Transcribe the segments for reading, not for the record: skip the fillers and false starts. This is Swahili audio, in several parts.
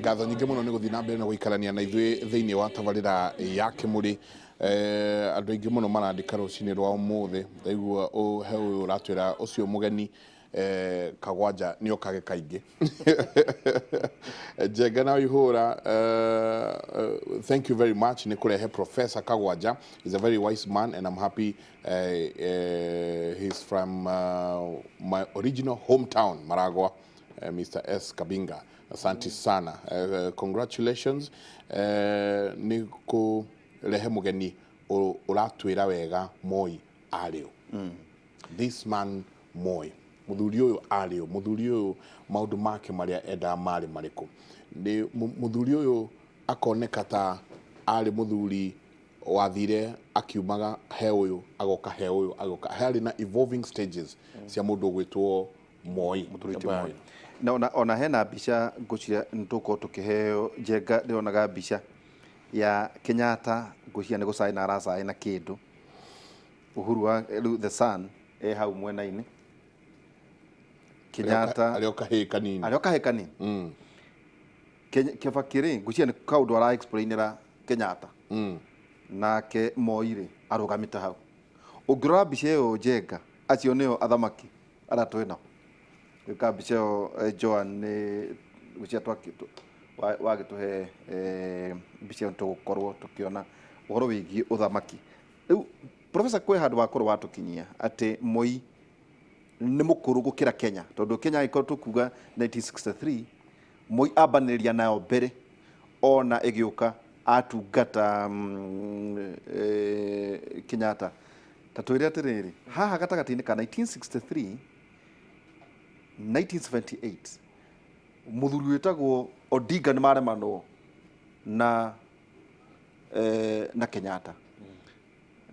ngatho nyingĩ mũno nĩ gũthiĩ na mbere na gũikarania na ithuĩ thĩinĩ wa tabarĩra ya Kĩmũrĩ. Andũ aingĩ mũno marandĩka rũcinĩ rwa ũmũthĩ, ndaigua he ũyũ ũratwĩra ũcio mũgeni Kagwanja nĩ okage kaingĩ. Njenga na Ihũra, thank you very much nĩ kũrehe Professor Kagwanja. He's a very wise man and I'm happy he's from my original hometown, Maragwa, Mr. S. Kabinga. Asante sana. Congratulations. Nĩ kũrehe mũgeni ũratwĩra wega Moi arĩo. This man Moi. Muthuri ũyũ arĩo, muthuri ũyũ maũndũ make marĩa endaga marĩ marĩkũ. Nĩ muthuri ũyũ akoneka ta arĩ muthuri wathire akiumaga he ũyũ agoka he ũyũ agoka. Harĩ na evolving stages cia mũndũ ũgwĩtwo Moi, muturire Moi. Na ona hena mbica ngũciria nĩtũkorwo tũkĩheo. Njenga ndĩronaga mbica ya Kenyatta ngũciria nĩ gũcaina aracaina kĩndũ. Uhuru wa the Sun hau mwena-inĩ. Kenyatta arĩoka he kanini. Arĩoka he kanini. Kĩbakĩrĩ ngũciria nĩ kaũndũ ara explainera Kenyatta. Nake Moi rĩ arũgamĩte hau. Ũngĩrora mbica ĩyo Njenga, acio nĩo athamaki arĩa twĩnao. Gĩka mbica ĩyo Joan nĩ ngũciria wagĩtũhe mbica ĩyo tũgũkorwo tũkĩona ũhoro wĩgiĩ ũthamaki. Rĩu Professor kwĩ handũ wakorwo watũkinyia atĩ Moi nĩ mũkũrũ gũkĩra Kenya, tondũ Kenya ĩkorwo tũkuga 1963 Moi ambanĩrĩria nayo mbere ona ĩgĩũka atungata Kenyatta. Ta twĩre atĩrĩrĩ, haha gatagatĩ-inĩ ka 1963 1978 mũthuri wĩtagwo Odinga nĩ maremanwo na Kenyatta.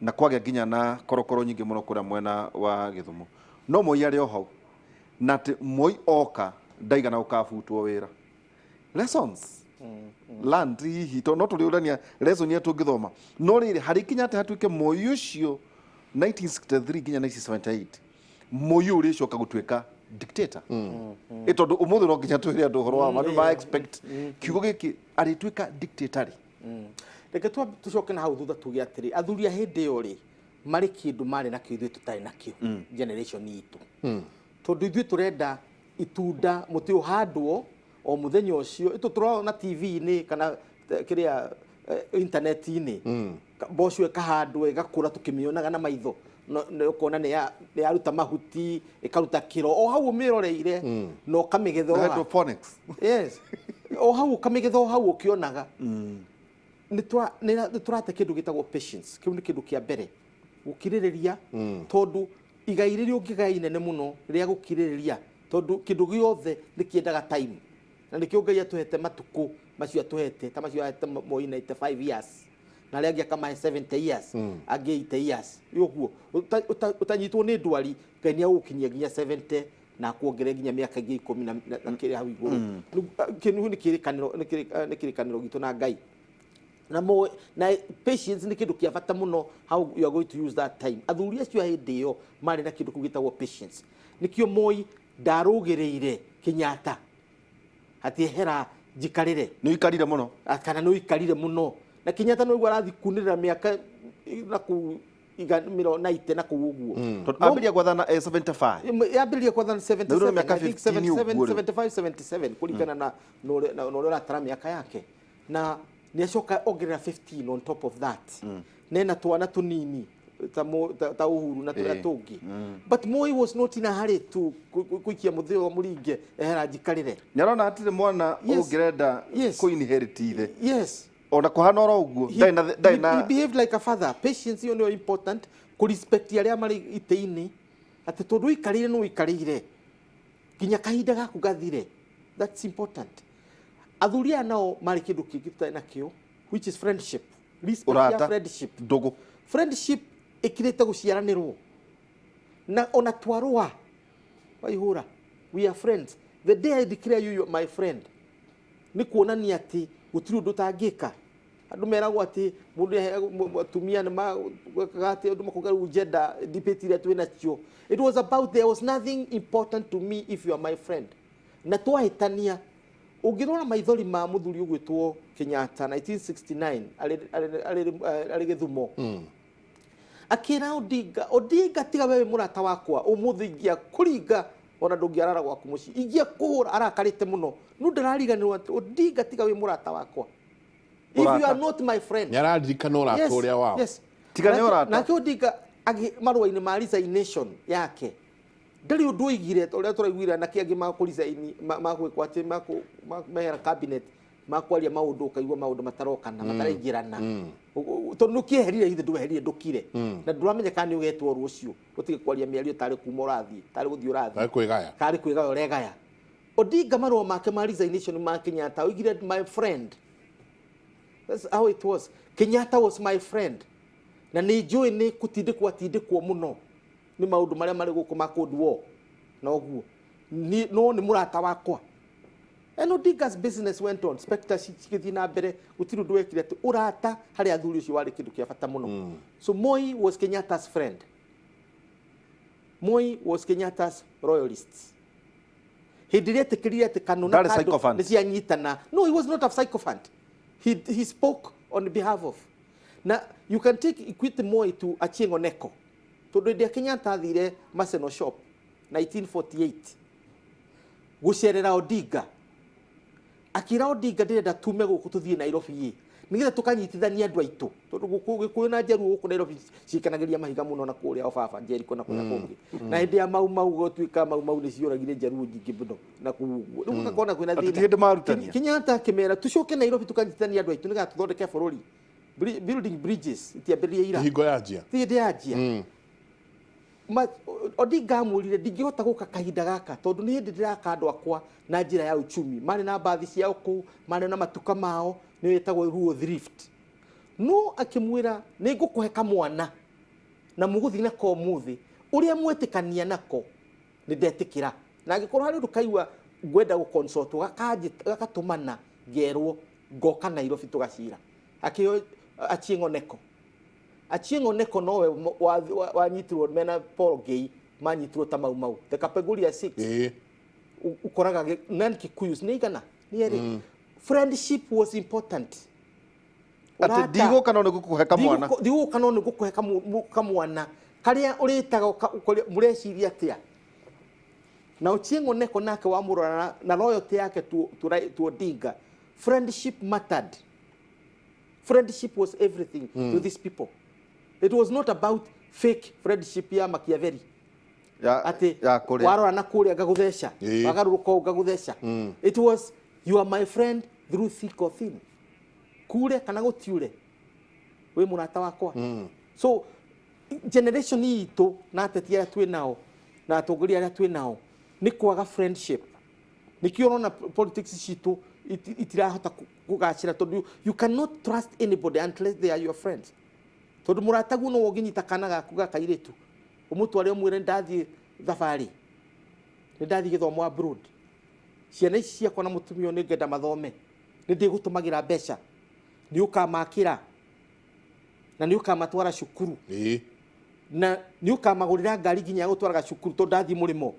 Na kwagĩa nginya na korokoro nyingĩ mũno kũrĩa mwena wa Gĩthumo. No Moi arĩ o hau. Na atĩ Moi oka ndaigana gũkabutwo wĩra. Lessons. Land hihi to no tũrĩũrania lesson ya tũngĩthoma. No rĩrĩ harĩ Kenyatta hatuĩke Moi ũcio 1963 nginya 1978. Moi ũrĩ coka gũtuĩka dictator. Tondũ ũmũthĩ no nginya twĩre andũ ũhoro wa andũ ma expect kiugo gĩkĩ arĩtuĩka dictator. Reke tucoke na hau thutha tuge atĩrĩ athuri a hĩndĩ ĩyo rĩ marĩ kĩndũ marĩ nakĩo ithuĩ tũtarĩ nakĩo generation itũ. Tondũ ithuĩ tũrenda itunda mũtĩ ũhandwo o mũthenya ũcio tũrona TV-inĩ kana kĩrĩa internet-inĩ. Mboco ĩkahandwo ĩgakũra tũkĩmĩonaga na maitho. Ũkona nĩ yaruta mahuti ĩkaruta kĩro o hau ũmĩroreire no kamĩgetha hydroponics. Yes. O hau kamĩgetha o hau ũkĩonaga. Nĩ tũrate kĩndũ gĩtagwo patience. Kĩu nĩ kĩndũ kĩa mbere gũkirĩrĩria, tondũ igai rĩrĩ ũngĩgai inene mũno rĩa gũkirĩrĩria, tondũ kĩndũ gĩothe nĩ kĩendaga time. Na nĩkĩo Ngai atũhete matukũ macio atũhete ta macio ahete Moi 95 years na arĩa angĩ akamahe 70 years angĩ 80 years. Ũguo ũtanyitwo nĩ ndwari Ngai nĩ agũkinyia nginya 70 na kuongerera nginya mĩaka ingĩ 10 na kĩrĩa hau igũrũ. Kĩnu nĩ kĩrĩkanĩro gitũ na Ngai. Na patience nĩ kĩndũ kĩa bata mũno how you are going to use that time. Athuri acio hĩndĩ ĩyo marĩ na kĩndũ gĩtagwo patience. Nĩkĩo Moi ndarũgĩrĩire Kenyatta atĩ hera njikarĩre. Nĩ ikarire mũno. Kana nĩ ikarire mũno. Na Kenyatta no arathi kunĩrĩra mĩaka na ku iganĩro 90 na kũu ũguo. Ambĩrĩria gwathana 75. Ambĩrĩria gwathana 77. Mĩaka 75 77 kũringana na ũrĩa ũratara mĩaka yake. Na nĩ acoka ongerera 15 on top of that. Nena twana tũnini ta Uhuru na tũrĩa tũngĩ. But Moi was not in a hurry to kuikia mũthĩo mũringe ehera njikarĩre. Nĩarona atĩrĩ mwana ũngĩrenda kũinherit ithe. Yes. Ona kũhana oro ũguo. He behaved like a father. Patience is very important. Kũrespect arĩa marĩ itĩ-inĩ. Atĩ tondũ ikarĩire no ikarĩire. Nginya kahinda gaku gathire. That's important. Athuri aya nao marĩ kĩndũ kĩngĩ tũtarĩ nakĩo, which is friendship. Respect ya friendship. Ndogo. Friendship ĩkirĩte gũciaranĩrwo. Na ona twarũa. Waihũra. We are friends. The day I declare you my friend. Nĩ kuonania atĩ gũtirĩ ũndũ ũtangĩka. Andũ meragwo atĩ mũndũ atumia nĩ magate ũndũ makũga gender debate iria twĩ nacio. It was about there was nothing important to me if you are my friend. Na twahĩtania Ungirora maithori ma muthuri ugwitwo Kenyatta 1969 ari Githumo. Akira Odinga tiga wewe murata wakwa umuthi ingia kuringa ona ndungiarara gwaku muci ingia kuhura arakarite muno nu ndarariganirwo ati Odinga tiga wewe murata wakwa. If you are not my friend. Nyararirikana urata uria wao. Yes. Tiga ni urata. Na Odinga marua-ini ma resignation yake ndari undu oigire uria turaiguira na kiangi makurisaini magwikwo ati mehera cabinet makwaria maundu ukaigua maundu matarokana mataraingirana tondu kieherire ithe nduherire ndukire na nduramenya kana ni ugetwo rucio utige kwaria miario tari kuma urathi tari guthii urathi kari kwigaya uregaya. Odinga marua make ma resignation ma Kenyatta oigire my friend. That's how it was. Kenyatta was my friend. Na ni njui ni kutindikwo muno ni maundu maria mari guku makundwo na oguo no ni murata wakwa. And Odinga's business went on. Spectre cigithii na mbere gutiri undu wekire ati urata hari athuri ucio wari kindu kia bata muno. So Moi was Kenyatta's friend. Moi was Kenyatta's royalist. Hindi ria tikirire ati kanuna kando ni cianyitana. No, he was not a sycophant. He spoke on behalf of. Now, you can take Equity Moi to Achieng' Oneko. To the Kenyatta athire Maseno shop 1948. Gucerera Odinga. Akira Odinga ndirenda tume guku tuthie Nairobi yi. Nigetha tukanyitithania andu aitu. Tondu guku Gikuyu na Njaruo guku Nairobi cikanagiria mahiga muno na kuria Obaba Jeriko na kuria kungi. Na hindi ya mau gotwika mau ni cioragire Njaruo nyingi muno na kuguo. Riu gakona kwina thina. Kenyatta kimera tucoke Nairobi tukanyitithania andu aitu nigetha tuthondeke bururi. Building bridges itiambirie ira hingo yanjia thinde yanjia Odinga amurire ndingihota guka kahinda gaka tondu ni hindi ndiraka andu akwa na njira ya uchumi mari na bathi ciao ku mari na matuka mao ni wetagwo ruo thrift no akimwira ni ngukuhe kamwana na muguthi na ko muthi uria mwetikania nako ni ndetikira na agikorwo hari ndukaigua gwenda gu consult gakatumana gerwo ngoka Nairobi tugacira akio Achieng' Oneko. Achieng' Oneko nowe wanyitirwo mena Paul Gay manyitirwo ta mau the Kapeguria 6 ukoraga nan Kikuyus ni igana ni eri friendship was important. Ati digo kanone gukuhe kamwana digo kanone gukuhe kamwana karia uritaga mureciria atia na Achieng' Oneko nake wamurana na loyalty yake tu Odinga. Friendship mattered. Friendship was everything to these people. It was not about fake friendship ya Machiavelli. Ati warora na kuria gaguthesha wagaruruka ugaguthesha. It was you are my friend through thick or thin. Kure kana gutiure we murata wakwa. So generation itu na atetia twi nao na atongoria aria twi nao ni kwaga friendship. Nikio na politics citu itirahota kugacira tondu you cannot trust anybody unless they are your friends. Tondu murata guno woginyita kana gaku gakairetu umutware umwire ndathi thabari ni ndathi githomo abroad ciana ici ciakwa na mutumio ni ngenda mathome ni ndigutumagira mbeca ni ukamakira na ni ukamatwara cukuru na ni ukamagurira ngari ginya gutwara cukuru to ndathi murimo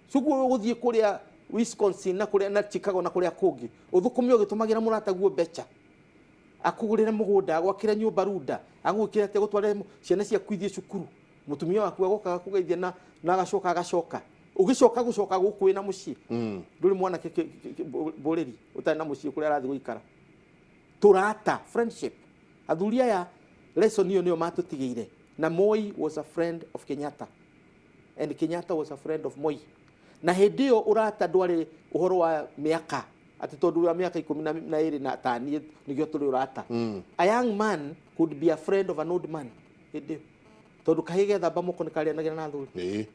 sugu guthie kuria Wisconsin na kuria na Chicago na kuria kungi uthukumio gitumagira murata guo mbeca akugurira mugunda gwakira nyumba runda agukira ate gutware ciana cia kwithie cukuru mutumia waku agoka kugeithia na agacoka gucoka guku ina mucii nduri mwana boreri utari na mucii kuria arathi guikara turata friendship athuria ya lesson niyo matutigeire na Moi was a friend of Kenyatta and Kenyatta was a friend of Moi na hindi yo urata ndwari uhoro wa miaka ati tondu wa miaka 12 na tani nigio tuli urata a young man could be a friend of an old man hindi tondu kahigetha bamoko nikaria na thuri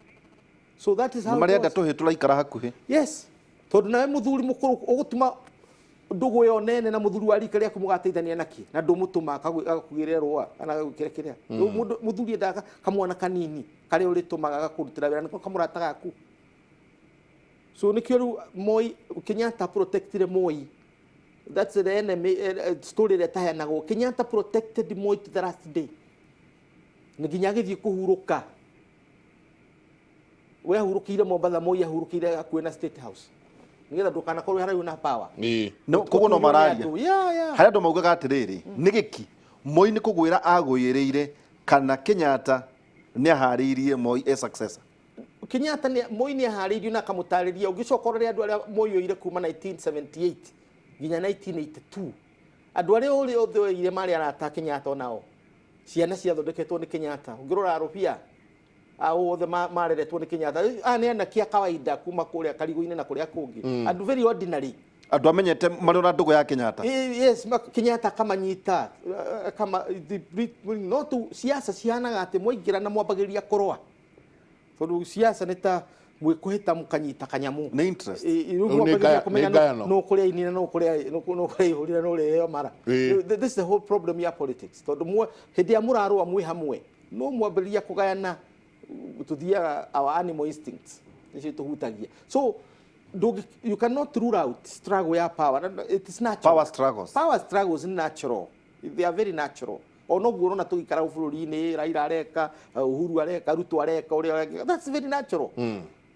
so that is how marienda tuhe tulaikara hakuhi yes tondu nawe muthuri mukuru ugutuma ndugu yo nene na muthuri wa rika ria kumugateithania naki na ndumutuma akakugirira rwa ana gukirekeria muthuri ndaka kamwana kanini kari uritumaga agakurutira wira niko kamurata gaku. So nikio Moi Kenyatta protected Moi. That's the enemy story that I had. Kenyatta protected Moi to the last day. Nginya githie kuhuruka. We hurukire Mombasa Moi hurukire akuena State House. nigetha ndukanakorwo haraihu na power no koguo no mararia yeah haria ndo maugaga atiriri ni giki Moi ni kugwira agwirire kana Kenyatta ni ahariirie Moi a successor. Kenyatta ni Moi ni ahariirie na kamutariria ugicokorera andu aria Moi oire kuma 1978 nginya 1982 andu aria uri othe oire mari arata Kenyatta nao ciana ciathondeketwo ni Kenyatta ngirora rupia au othe mareretwo ni Kenyatta ni ana kia kawaida kuma kuria Karigo-ini na kuria kungi andu very ordinary andu amenyete marona ndugu ya Kenyatta. Yes, Kenyatta kama nyita kama no tu siasa cianaga ati mwaingira na mwambagiria korwa tondu siasa nita mwikuhita mukanyita kanyamu ni interest no kuria inina no kuria ihurira no reo mara. This is the whole problem ya politics tondu mwe hindi ya murarua mwi hamwe no mwambagiria kugayana tuthiaga our animal instincts nicio tuhutagia so you cannot rule out struggle ya power. It is natural. Power struggles are natural. They are very natural. Ono guorona tugikara bururi-ini Raila areka Uhuru areka Ruto areka that's very natural.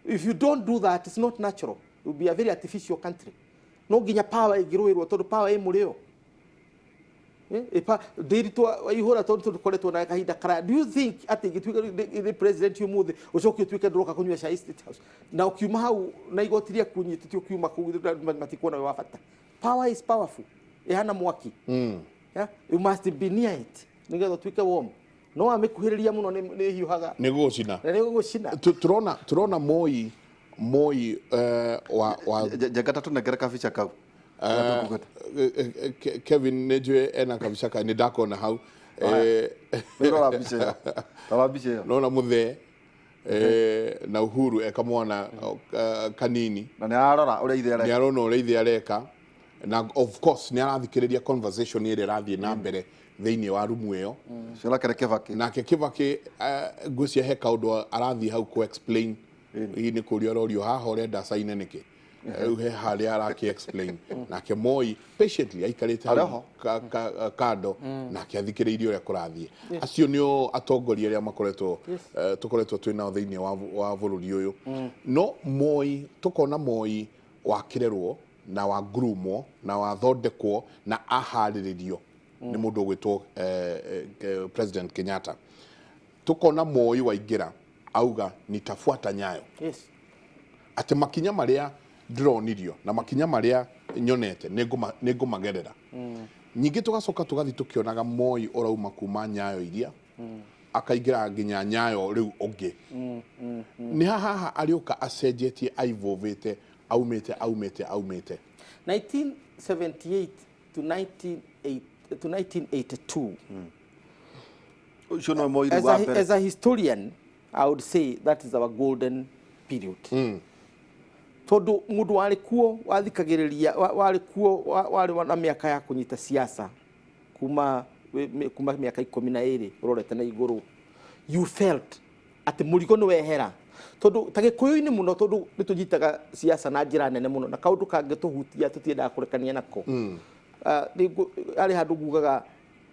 If you don't do that, it's not natural. It will be a very artificial country. No ginya power igiruirwo tondu power e murio dirito ihora tondu tukoretwo na kahinda kara. Do you think ati gitwika the president yumuthi ucoke twike nduroka kunywa chai State House na ukiuma hau na igotiria kunyitithio kiuma ku matikuona we wafata? Power is powerful. Ehana mwaki yeah, you must be near it nigetha twike warm. No amekuhiriria muno ni hiuhaga ni gucina turona Moi wa jagata tunegera kabica kau Kevin nejwe ena kabica ka ni ndakona hau nirora bica no muthe na Uhuru ekamwana kanini na ni arora uria ithe areka ni arona uria ithe areka na of course ni arathikiriria conversation ire rathie na mbere thiini wa rumu iyo ciola kere Kibaki na Kibaki ngwĩcia he kaũndũ arathie hau ku explain ni kuria rorio haha urenda saine niki he harĩa araki explain nake Moi patiently aikarite kando nake athikiriirie uria kurathie. Acio nio atongoria aria makoretwo tukoretwo twina thiini wa bururi uyu no Moi tukona Moi wakirerwo na wa groomwo na wathondekwo na ahariririo ni mundu gwitwo President Kenyatta. Tukona Moi waingira auga nitafuata nyayo. Yes. Ati makinya maria dronirio na makinya maria nyonete nigumagerera. Nyingi tugacoka tugathi tukionaga Moi orauma kuma nyayo iria akaingira nginya nyayo riu ongi. Ni haha ariuka acenjetie aivovete aumete 1978 to 1982. As a historian, I would say that is our golden period. Tondu mundu wari kuo wathikagiriria wari kuo wari na miaka ya kunyita siasa kuma miaka 12 urorete na iguru. You felt ati murigo ni wehera tondu tagikuyu-ini muno tondu nitujitaga siasa na njira nene muno na kaundu kangi tuhutia tutienda kurekania nako ari handu ngugaga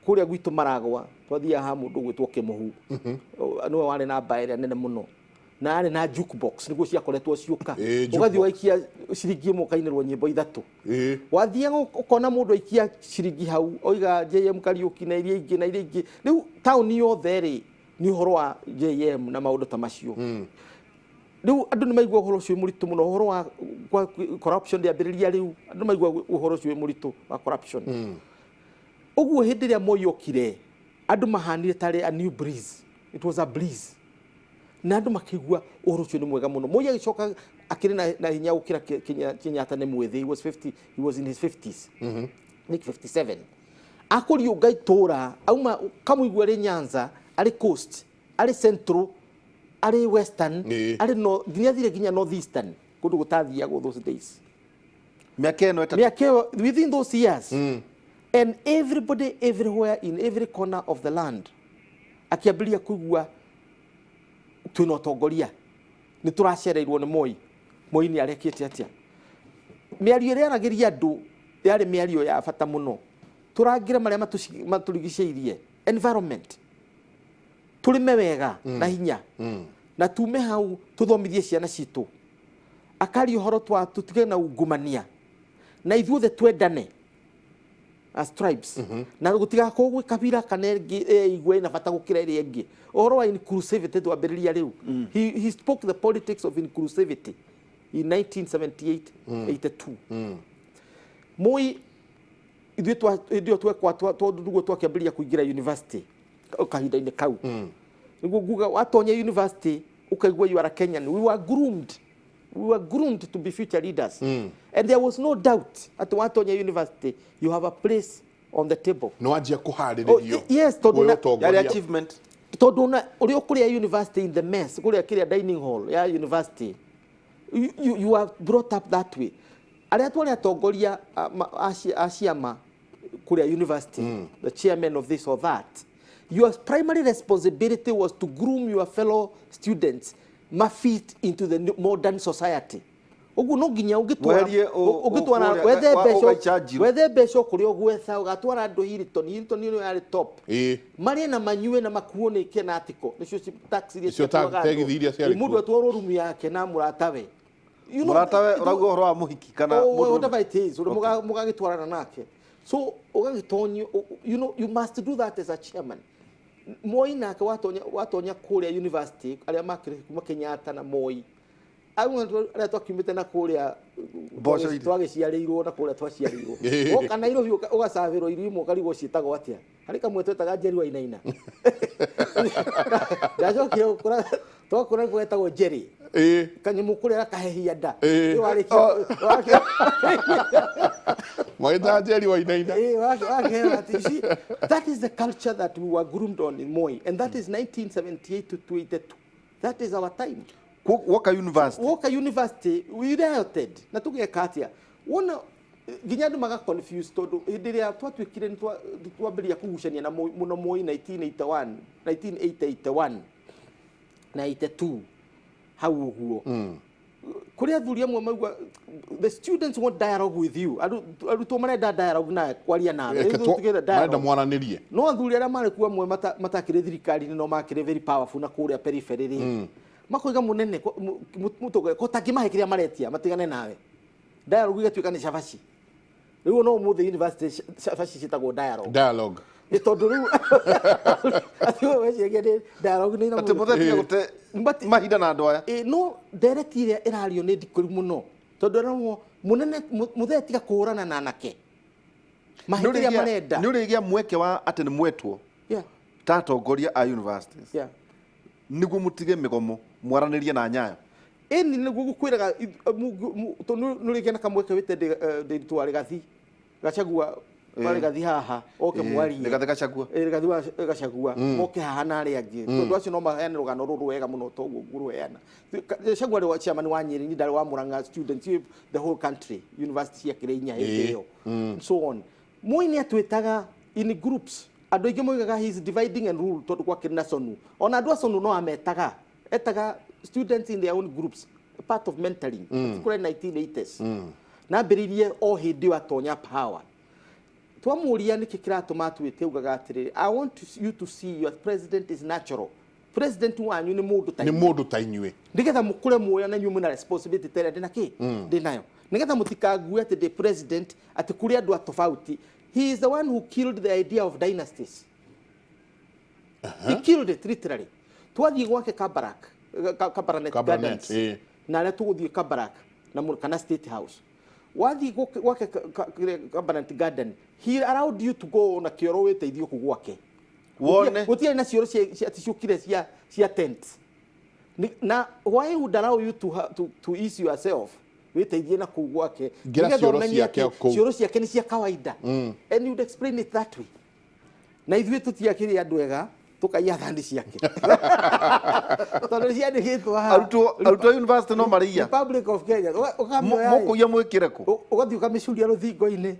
kuria gwitu Maragwa twathia ha mundu gwitwo Kimuhu no wari na mbaere nene muno na ari na jukebox niguo ciakoretwo ciuka ugathi waikia ciringi mukainirwo nyimbo ithatu wathia ukona mundu aikia ciringi hau oiga JM Kariuki na iria ingi riu town yothe ri ni horo wa JM na maundu ta macio riu andu ni maigua horo cio muritu muno horo wa corruption ya biriria riu andu maigua horo cio muritu wa corruption uguo hindi ria Moi okire andu mahanire tare a new breeze. It was a breeze na andu makigua horo cio ni mwega muno. Moi agicoka akiri na hinya ukira Kenyatta ni mwethi. He was in his 50s like 57 akuri ugai tora auma kamuigua ri Nyanza ari coast ari central ari western ari no ginya northeastern kundu gutathiago those days miaka within those years and everybody everywhere in every corner of the land akiambiria kuigua twina utongoria ni turacereirwo ni Moi ni arekete atia miario ria aragiria andu yari miario ya bata muno turangire maria maturigiceirie environment tulime wega na hinya na tume hau tuthomithie ciana citu akari horo twa tutige na ungumania na ithuothe twendane as tribes na gutiga ko kabira kana igwe na bata gukira iri ingi ohoro wa inclusivity twambiriria riu he spoke the politics of inclusivity in 1978 82 Moi ithuĩ twekwa nduguo twakĩambĩrĩria kũingĩra university kahinda-inĩ kau niguo nguga watonya university ukaigua you are a Kenyan. We were groomed to be future leaders and there was no doubt at watonya university you have a place on the table. No ajia kuharĩrĩrio. Yes, tondu ya achievement tondu na uri ukuria university in the mess kuria kiria dining hall ya university you are brought up that way. Aria twari atongoria aciama kuria university the chairman of this or that, your primary responsibility was to groom your fellow students fit into the modern society. Ugu no ginya ugitwara wethe besho kuri ogwetha ugatwara andu Hilton ni yari top mari na manyue na makuo ni kenatiko nicio taxi iria mundu atwaro room yake na muratawe muratawe urago horo wa muhiki kana whatever it is mugagitwarana nake so ugagitonyo you must do that as a chairman. Moi nake watonya kuria university aria makire kuma Kenyatta na Moi aria twakimite na kuria boco twagiciarirwo na kuria twaciarirwo oka Nairobi ugasaviro irimo karigo citagwo atia hari kamwe twetaga Jerry wa inaina ndacokie ukura twakura gwetagwo Jerry kanyimu kuria kahehia nda Maitha Jerry wa inaina that is the culture that we were groomed on in Moi, and that is 1978 to 82. That is our time. Woka University we rioted na tugeka atia wona ginya andu maga confused tondu hindi ria twatwikire twambiria kugucania na muno Moi 1981 na 82 hau uguo kuri athuri amwe maigua the students want dialogue with you aruto marenda dialogue na kwaria nawe marenda mwananirie no athuri aria mari kuwa amwe matakire thirikari no makire very powerful na kuria periphery makoiga munene mutoge kotakimahe kiria maretia matigane nawe dialogue igatuika ni shabashi riu no muthe university shabashi citagwo dialogue tondu riu atio weciria dialogue ni ati mutheti gute mahinda na andu aya no direct iria irario ni ndikuri muno tondu ramo munene mutheti ga kurana na nake mahinda marenda ni urigia mweke wa ati ni mwetwo tatongoria a universities niguo mutige migomo mwaranirie na nyayo eni niguo gukwiraga tondu nurigia na kamweke wite de twari gathi gachagua bari gathi haha oke mwari gathi gachagua gachagua oke haha na ari angi tondu acio no mahene rugano ruru wega muno toguo guruheana gachagua wa chairman wa Nyeri ni ndari wa Murang'a students the whole country university ya Kirinya hiyo so on Moi ni atwetaga in groups andu aingi moigaga he is dividing and rule tondu kwa kirina sonu ona andu sonu no ametaga students in their own groups part of mentoring particularly 1980s na beririe o hindi wa tonya power twamuria niki kiratuma twite ugaga atiriri I want you to see your president is natural president wanyu ni mundu ta inyue ndigetha mukure muoya na nyumu na responsibility tere ndinaki ndinayo nigetha mutikague ati the president ati kuri andu atofauti. He is the one who killed the idea of dynasties. He killed it literally. Twathi gwake Kabarak Gardens na aria tuguthie Kabarak na kana State House. Wathi gwake Kabarak Garden, he allowed you to go na kioro weteithio kugwake wone gutia na cioro ciocire cia tent na why would allow you to ease yourself weteithie na kugwake cioro ciake ni cia kawaida and you would explain it that way na ithuĩ tutiakire andu ega tukaiya thandi ciake tondu ciandikitwo aruto university no maria Republic of Kenya mukuya mwikire ku ugathi ukamishuria ruthingo-ini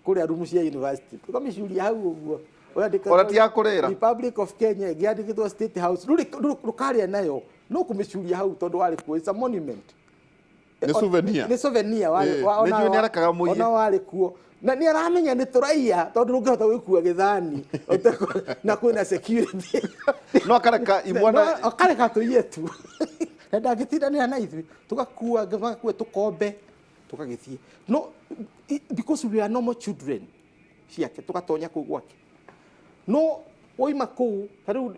kuria rumu cia university ukamishuria hau uguo orati ya kurira Republic of Kenya giandikitwo State House rukaria nayo no kumishuria hau tondu wari ku it's a monument ni souvenir ona ni arakaga muiye ona wari kuo na ni aramenya ni turaia tondu rungihota gwikua githani na kwina security no akareka imwana akareka tuiye tu na ndangĩtindanĩra na ithuĩ tũgakue tũkombe tũgagĩthiĩ no because we are normal children ciake tũgatonya kũu gwake no oima kũu tarĩu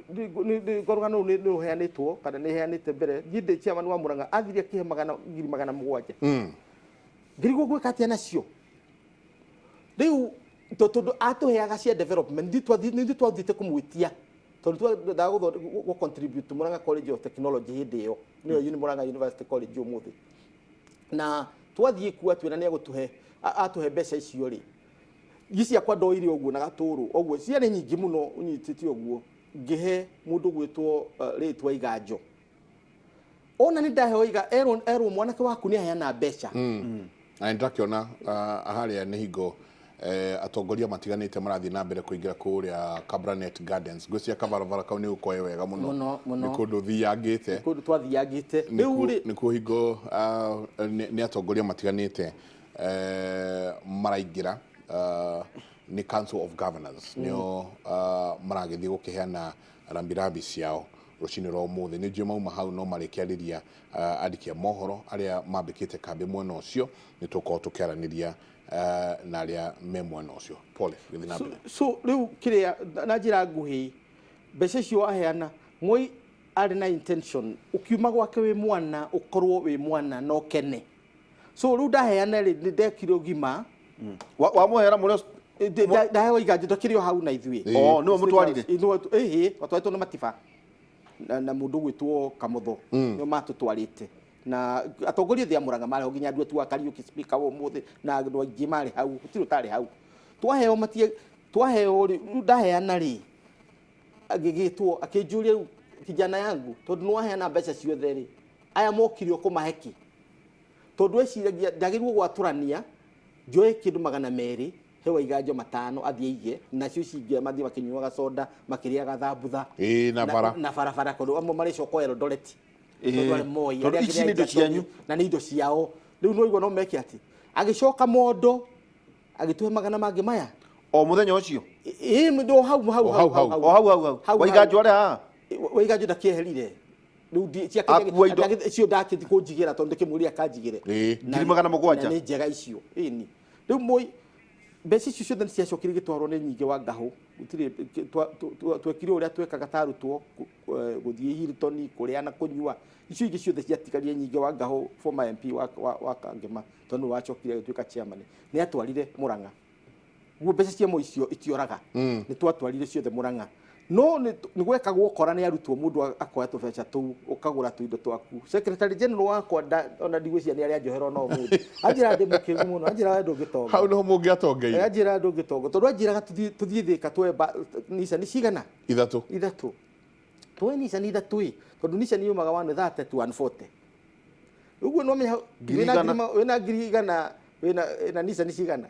ngorogano nĩ ũheanĩtwo kana nĩ heanĩte mbere githĩ chairman wa Murang'a athirie akĩhe 700,000 ngĩrigwo gwĩka atĩa nacio rĩu tondũ atũheaga cia development nĩ twathiĩte kũmwĩtia tondũ twagũtho contribute Murang'a College of Technology hĩndĩ ĩyo nĩyo Murang'a University College ũmũthĩ na twathiĩ kuo atwĩra nĩ agũtũhe atũhe mbeca icio rĩ gĩcia kwa ndoire ũguo na gatũrũ ũguo ciarĩ nyingĩ mũno unyitĩte ũguo ngĩhe mũndũ gwĩtwo rĩtwa Iganjo ona nĩ ndaheo erwo mwanake waku nĩ aheana mbeca na ndakiona harĩa nĩ hingo atongoria matiganĩte marathiĩ na mbere kũingĩra kũrĩa Cabranet Gardens ngwĩciria kabarabara kau nĩ ũkoe wega mũno nĩ kũndũ thiangĩte kũndũ twathiangĩte rĩu nĩ kuo hingo nĩ atongoria matiganĩte maraingĩra ni Council of Governors nio maragĩthiĩ gũkĩheana rambirambi ciao rũcinĩ rwa ũmũthĩ nĩ njũma mauma hau no marĩkĩarĩria andĩki a mohoro arĩa mambĩkĩte kambĩ mwena ũcio nĩ tũkorwo tũkĩaranĩria na arĩa me mwena ũcio pole gĩthiĩ na mbere so rĩu kĩrĩa na njĩra nguhĩ mbeca icio aheana Moi arĩ na intention ukiuma gwake wĩ mwana ũkorwo wĩ mwana no kene so rĩu ndaheana nĩ ndekire ũgima wa muhera mũrĩa ndaheo Iganjo ndakĩrĩ o hau na ithuĩ no mũtwarire watwaĩtwo nĩ Matiba na mũndũ gwĩtwo Kamotho nĩo matũtwarĩte na atongoria thia Murang'a marĩ ho nginya andũ atu a Kariuki speaker wa ũmũthĩ na andũ aingĩ marĩ hau gũtirĩ tarĩ hau twaheo ndaheana rĩ agĩgĩtwo akĩnjũria kijana yangu tondũ nĩ waheana mbeca ciothe rĩ aya mokire kũmaheki tondũ eciragia ndagĩrwo gwatũrania njoe kĩndũ 200 hewa Iganjo 5 athiĩ ige na cio cingĩ mathiĩ makĩnyuaga soda makĩrĩaga thambutha na barabara kũndũ amwe marĩ coko Eldoret tondũ ici nĩ indo cianyu na nĩ indo ciao rĩu no igwa no meke ati agĩcoka mondo agĩtũhe magana mangĩ maya o mũthenya ũcio ndo hau wa Iganjo arĩa wa Iganjo ndakĩeherire rĩu ciake cio ndakĩthi kũnjigĩra tondũ ndĩkĩmũria kanjigĩre ngiri 700 na nĩ njega icio ĩni rĩu Moi mbeca icio ciothe ciacokire gĩtwarwo nĩ nyingĩ wa ngahũ gũtirĩ twekire ũrĩa twekaga tarutwo gũthiĩ Hilton kũrĩa na kũnyua icio ingĩ ciothe ciatigarie nyingĩ wa ngahũ former MP wa Kangema tondũ wacokire gũtuĩka chairman nĩ atwarire Murang'a guo mbeca cia Moi icio itioraga nĩ twatwarire ciothe Murang'a no nĩ gwekagwo kora nĩ arutwo mũndũ akoya tũbeca tũu ũkagũra tũindo twaku secretary general wakwa ona ndigwĩcia nĩ arĩa njohero no mũndũ anjĩra ndĩ mũkĩgu mũno anjĩra ndũ gĩtonga hau no mũngĩatongeire anjĩra ndũ gĩtonga tondũ anjĩraga tũthiĩ thĩka twemba Nissan cigana ithatũ twe Nissan ithatũ tondũ Nissan yumaga 130 to 140 ũguo no menya wĩna ngiri igana wĩna Nissan cigana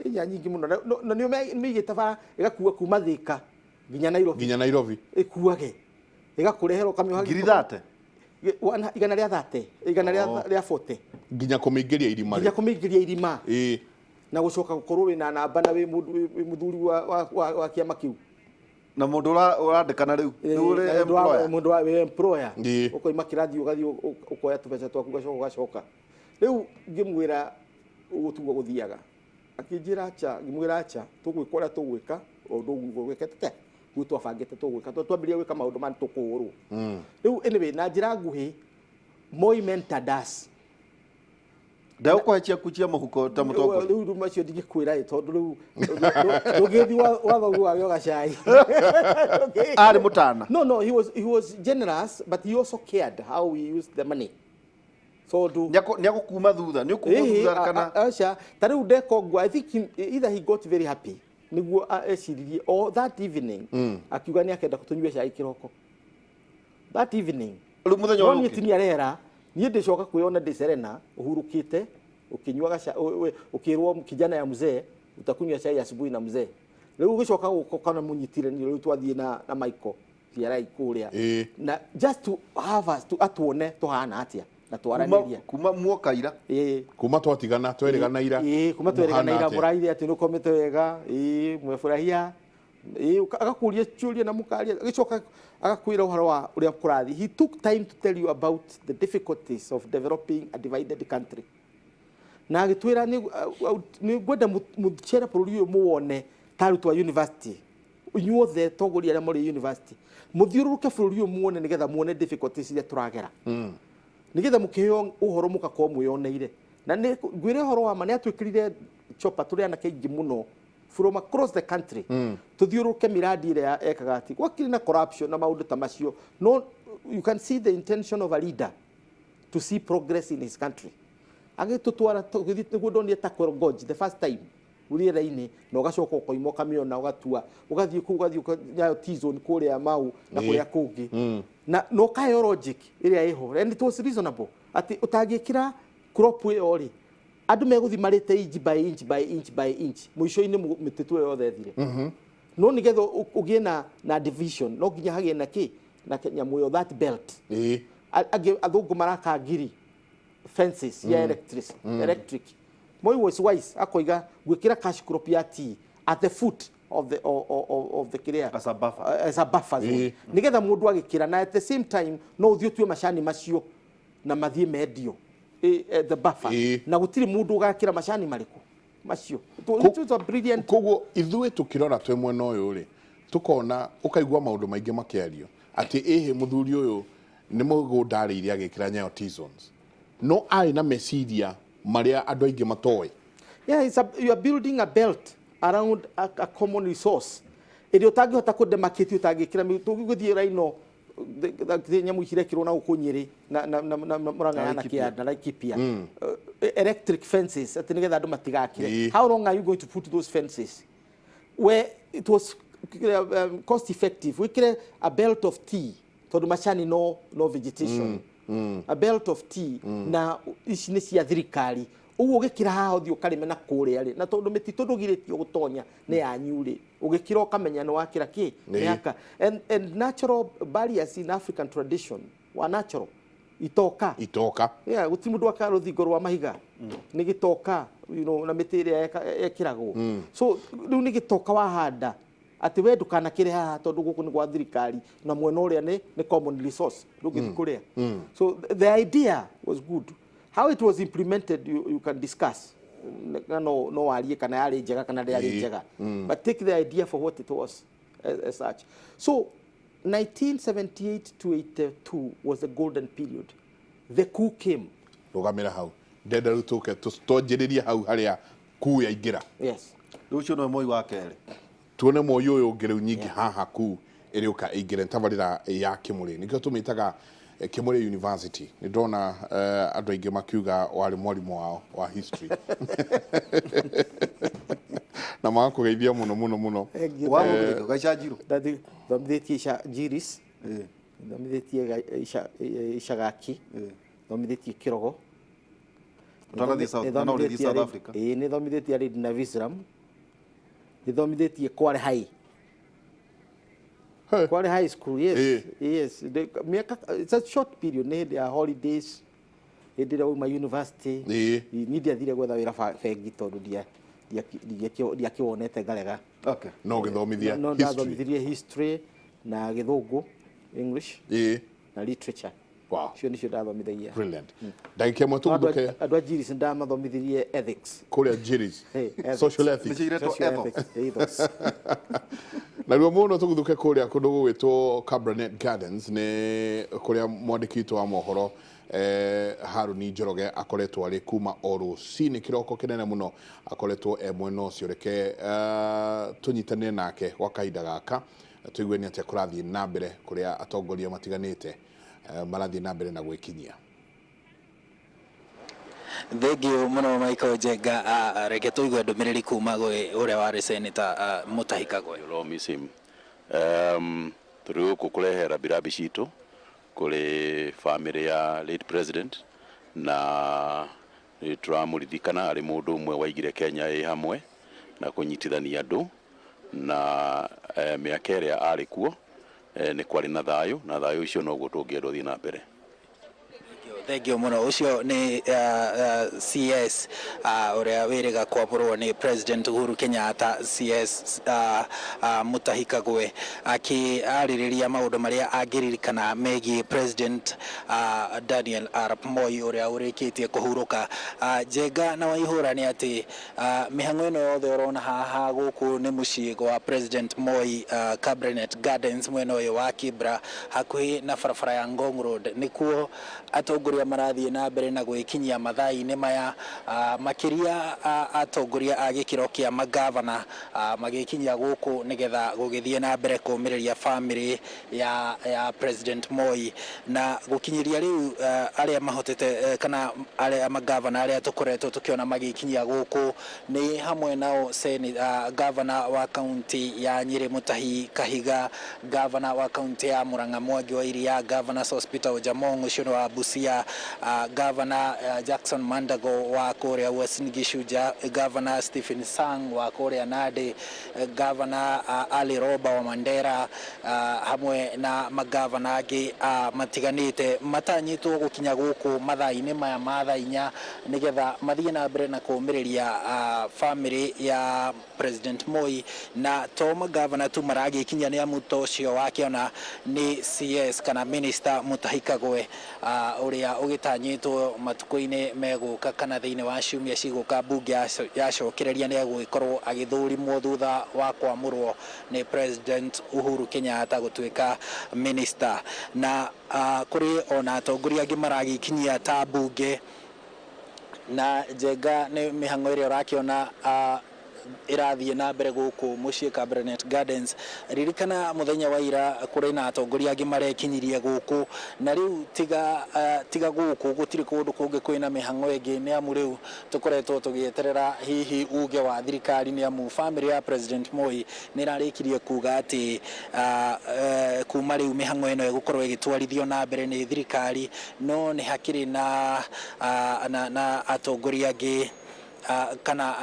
ĩnya nyingĩ mũno na nĩ mĩigĩte bara ĩgakua kuma thĩka ginya Nairobi ikuage igakũrehera kamioha ngiri 30 igana rĩa 30 igana rĩa 40 ginya kũmĩingĩria irima na gũcoka gũkorwo wĩna namba na wĩ mũthuri wa kĩama kĩu na mũndũ ũrandĩkana rĩu mũndũ wa employer ũkoima kĩrathi ũgathiĩ ũkoya tũbeca twaku ũgacoka rĩu ngĩmwĩra ũgũtugwo gũthiaga akĩnjĩra acha ngĩmwĩra acha tũgwĩka ũrĩa tũgwĩka ũndũ ũguo gwĩkĩte gwitwa bangĩte tũgwĩka twambirie gwĩka maũndũ mani tũkũrwo rĩu anyway na njĩra nguhĩ Moi mentored us ndagũkũhĩtia kuchia mũhuko ta mũtongoria rĩu macio ndingĩkwĩra tondũ rĩu ndũgĩthi wathogu wagĩ ũgacai arĩ mũtana no he was generous but he also cared how we used the money so nĩagũkuma thutha nĩũkuma kana aca ta rĩu ndekongwa I think either he got very happy niguo eciririe o that evening akiuga nĩ akenda gũtũnyua cai kĩroko that evening rĩu mũthenya wa rũki ni arera niĩ ndĩcoka kwĩona ndĩ Serena ũhurũkĩte ũkinyuaga ũkĩrwo kijana ya mzee utakunywa chai asubuhi na mzee rĩu ũgĩcoka gũkoka na mũnyitire ni rĩu twathiĩ na Michael ciara ikũrĩa na just to have us to atuone tuhana atia na twaranĩria kuma muokaira kuma twatigana twerĩgana ira kuma twerĩgana ira mũraire ati nũkomete wega mwefurahia agakuria chulia na mukaria gicoka agakwira uhoro wa uria kurathi. He took time to tell you about the difficulties of developing a divided country. Na agitwira ni gwenda mucera bururi uyu muone tarutwa university inyuothe toguri aria muri university muthiururuke bururi uyu muone nigetha muone difficulties iria turagera nigetha mukiheo uhoro mukako muyoneire na ni gwire uhoro wa mane atwikirire chopa turi ana kaingi muno from across the country tuthiururuke miradi iria ekagati gwakiri na corruption na maundu ta macio. No, you can see the intention of a leader to see progress in his country. Agitutwara gudonie takwero goji the first time urira ini na ugacoka ukoimo kamiona ugatua ugathie nyayo T-zone kuria mau na kuria kungi na no kayo logic iria iho and it was reasonable ati utagikira crop ori andu meguthimarite inch by inch by inch by inch muico-ini mititu yothe thire no nigetha ugie na division no ginya hagie na ki na nyamu yo that belt athungu maraka ngiri fences ya electric. Moi was wise akoiga gwikira cash crop ya tea at the foot of the career as a buffer zone nigetha mundu agikira na at the same time no uthio tue mashani macio na mathie medio the buffer na gutiri mundu ugakira mashani mariku macio. It was a brilliant. Koguo ithuĩ tukirora twe mwena uyu ri tukona ukaigua maundu maingi makiario ati ehe muthuri uyu ni mugundariire agikira nyayo T-zones no ai na meciria maria andu aingi matoe. Yeah, you are building a belt around a common resource. Iri utangihota ku demarcate utangikira tugithie raino nyamu ikirekirwo na ukunyiri na Murang'a na Kianda na Laikipia electric fences ati nigetha andu matigakire. How long are you going to put those fences where it was cost effective? We create a belt of tea tondu machani no vegetation. A belt of tea na ici ni cia thirikari uguo ugikira haha uthio karime na kuria ri na tondu mititu ndugiritio gutonya ni yanyu ri ugikira ukamenya no wakira ki miaka and natural barriers in African tradition wa natural itoka yeah guti mundu akara ruthingo rwa mahiga ni gitoka you know na mitire ekiragwo so riu ni gitoka wahanda ati we ndukana kire haha tondu guku ni gwa thirikari na mwena uria ni common resource ndugithi kuria. So the idea was good. How it was implemented you can discuss. No warie kana yari njega kana yari njega, but take the idea for what it was as such. So 1978 to 82 was the golden period. The coup came. Rugamira hau ndenda rutuke tustonjiririe hau haria coup yaingira. Yes, ucio no Moi wa kere tuone Moi uyu ngiru nyingi haha coup iriuka ingire ntabarira ya Kimuri nikio tumitaga Kimuri University ni ndona andu aingi makiuga wari mwarimu wao wa history na makugeithia muno wa mugiko gaicajiro ndathi thomithĩtie isha jiris thomithĩtie ishagaki thomithĩtie kirogo Tarathi South Africa ni thomithĩtie Reed na Visram ni thomithĩtie Kware High. Kware High School, yes. Yes. It's a short period. They are holidays. They did my university. Ni thire gwetha wira bengi tondu dia kionete garega. Okay. No githomithia history. No githomithia history na githungu English. Na literature. Wow. Sio nisho ndathomithagia. Brilliant. Ndagike mwe tuguke. Andu a Jiris ndamathomithirie ethics. Kuria Jiris. Social ethics. Ethics. Na rĩo mũno tũgũthuke kũrĩa kũndũ gwĩtwo Cabernet Gardens nĩ kũrĩa mwandĩki witũ wa mohoro Haruni Njoroge akoretwo arĩ kuma o rũcinĩ kĩroko kĩnene mũno akoretwo mwena ũcio reke tũnyitanĩre nake gwa kahinda gaka tũigue nĩ atĩa kũrathiĩ na mbere kũrĩa atongoria matiganĩte marathiĩ na mbere na gwĩkinyia. Thengio muno Michael Njenga reke tuigue ndumiriri kuma gwe uria wari senator Mutahika gwe Romisim turi kukurehera birabi citu kuri family ya late president na turamurithikana ari mundu umwe waigire Kenya hamwe na kunyitithania andu na miaka iria ari kuo ni kwari na thayu icio no guo tungienda thii na mbere. Thengio muno ucio ni CS uria wiriga kwamurwo ni President Uhuru Kenyatta CS Mutahi Kagwe akiaririria maundu maria angiririkana megie President Daniel Arap Moi uria urikitie kuhuruka. Jenga na Waihura ni ati mihang'o ino yothe urona haha guku ni mucii gwa President Moi Cabinet Gardens mwena uyu wa Kibra hakuhi na barabara ya Ngong Road nikuo atongoria marathie na mbere na gwikinyia mathai-ini maya makiria atongoria a gikiro kia magavana magikinyia guku nigetha gugithie na mbere kumiriria family ya President Moi na gukinyiria riu aria mahotete kana aria magavana aria tukoretwo tukiona magikinyia guku ni hamwe nao gavana wa kaunti ya Nyeri Mutahi Kahiga, gavana wa kaunti ya Murang'a Mwangi wa Iria, gavana Hospital Jamong ucio wa Busia, gavana Jackson Mandago wa kuria Uasin Gishu, gavana Stephen Sang wa kuria Nandi, gavana Ali Roba wa Mandera, hamwe na magavana angi matiganite matanyitwo gukinya guku mathai-ini maya mathainya nigetha mathie na mbere na kumiriria family ya President Moi na to magavana tu maragikinya ni amuto cio wake ona ni CS kana Minister Mutahi Kagwe uria ugitanyitwo matuko-ini meguka kana thiini wa ciumia ciguka bunge yacokereria ni agwikorwo agithurimwo thutha wa kwamurwo ni President Uhuru Kenyatta gutuika minister na kuri ona atongoria angi maragikinyia ta bunge na Jenga ni mihang'o iria urakiona irathie na mbere guku mucii Cabinet Gardens. Ririkana muthenya wa ira kuri na atongoria angi marekinyirie guku na riu tiga guku gutiri kundu kungi kwina mihang'o ingi ni amu riu tukoretwo tugieterera hihi uge wa thirikari ni amu family ya President Moi ni rarikirie kuga ati kuma riu mihang'o ino igukorwo igitwarithio na mbere ni thirikari no ni hakiri na atongoria angi kana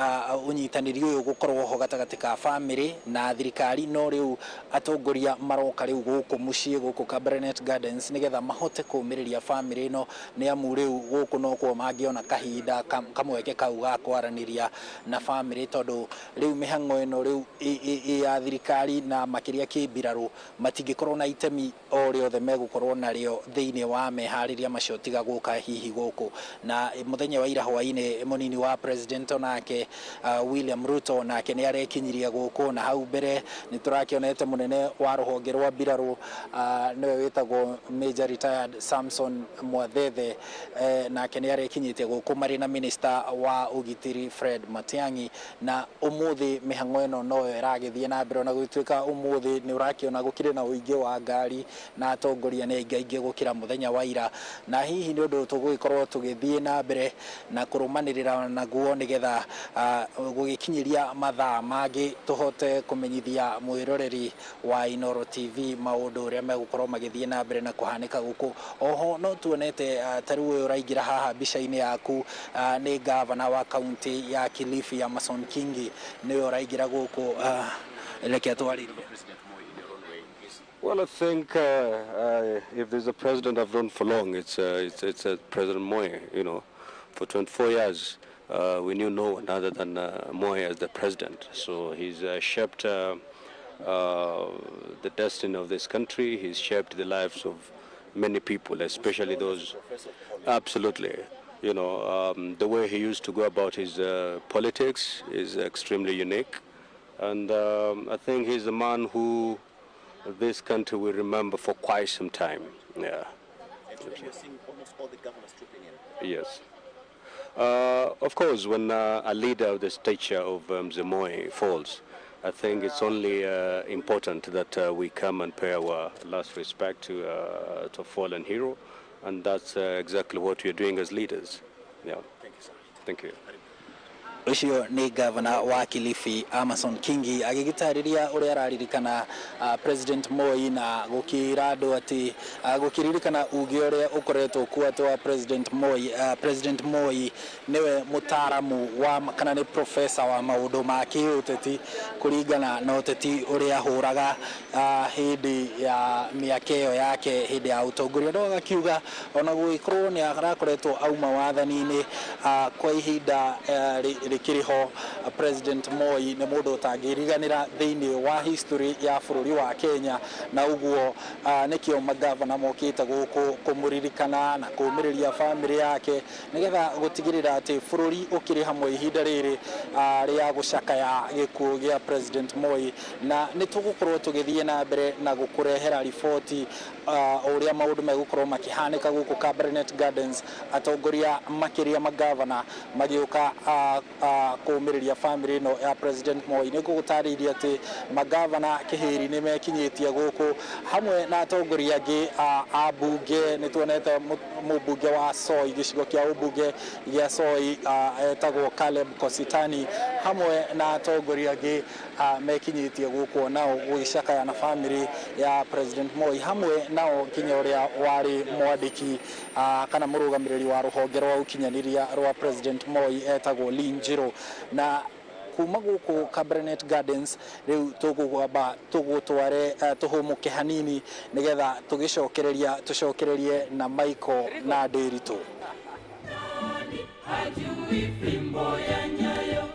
unyitaniri uyu gukorwo ho gatagati ka family na thirikari no riu atongoria maroka riu guku mucii guku Cabinet Gardens nigetha mahote kumiriria family no ni amu riu guku no kwa mangiona kahinda kamweke kau ga kwaraniria na family tondu riu mihang'o ino riu ya thirikari na makiria kibiraru matingikorwo na itemi o riothe megukorwo nario thiini wa mehariria macio tiga guka hihi guku na muthenya wa ira hwaini munini wa President onake William Ruto nake ni arekinyiria guku na hau mbere ni turakionete munene wa ruhonge rwa mbiraru niwe witagwo Major Retired Samson Mwadhethe nake ni arekinyitie guku mari na Minister wa ugitiri Fred Matiang'i na umuthi mihang'o ino no iragithie na mbere na gutuika umuthi ni urakiona gukire na uingi wa ngari na atongoria ni aingi gukira muthenya wa ira na hihi ni undu tugikorwo tugithie na mbere na kurumanirira naguo nigetha gugikinyiria mathaa mangi tuhote kumenyithia mwiroreri wa Inoro TV maundu uria megukorwo magithie na mbere na kuhanika guku. Oho no tuonete tariu uyu uraingira haha bica-ini yaku ni gavana wa kaunti ya Kilifi ya Mason Kingi niwe uraingira guku reke atwaririe. Well, I think if there's a president I've known for long, it's President Moi. You know, for 24 years, we knew no one other than Moi as the president. So he's shaped the destiny of this country. He's shaped the lives of many people, especially those. Absolutely. You know, the way he used to go about his politics is extremely unique. And I think he's a man who this country will remember for quite some time. Yeah. And today you're seeing almost all the governors trooping in. Yes. Of course, when a leader of the stature of zeeMoi falls, I think it's only important that we come and pay our last respect to a fallen hero, and that's exactly what we're doing as leaders. Yeah. Thank you, sir. Thank you. ucio ni governor wa Kilifi Amason Kingi agigitariria uria araririkana President Moi na gukira andu ati gukiririkana ugi uria ukoretwo kuatwa President Moi niwe mutaramu wa kana ni professor wa maundu ma kiuteti kuringana na uteti uria huraga hindi ya miakeo yake hindi ya utongoria ndo akiuga ona guikorwo ni arakoretwo auma wathani-ini kwa ihinda rikiriho President Moi ni mundu utangiriganira thiini wa history ya bururi wa Kenya na uguo nikio magavana mokite guku kumuririkana na kumiriria family yake nigetha gutigirira ati bururi ukiri hamwe ihinda riri ria gucakaya gikuo gia President Moi na nitugukorwo tugithie na mbere na gukurehera riboti uria maundu megukorwo makihanika guku Cabinet Gardens atongoria makiria magavana magiuka kumiriria family no ya President Moi ni gutariria ati magavana kihiri ni mekinyitie guku hamwe na atongoria angi abunge ni tuonete mubunge wa Soi gicigo kia ubunge gia Soi etagwo Caleb Kositani hamwe na atongoria angi mekinyitie guku nao gwicakaya na family ya President Moi hamwe nao kinya uria wari mwandiki kana murugamiriri wa ruhonge rwa ukinyaniria rwa President Moi etagwo Linjiro na kuma guku Cabinet Gardens riu tugutware tuhumuke hanini nigetha tucokererie na Michael na Ndiritu. Hajui fimbo ya nyayo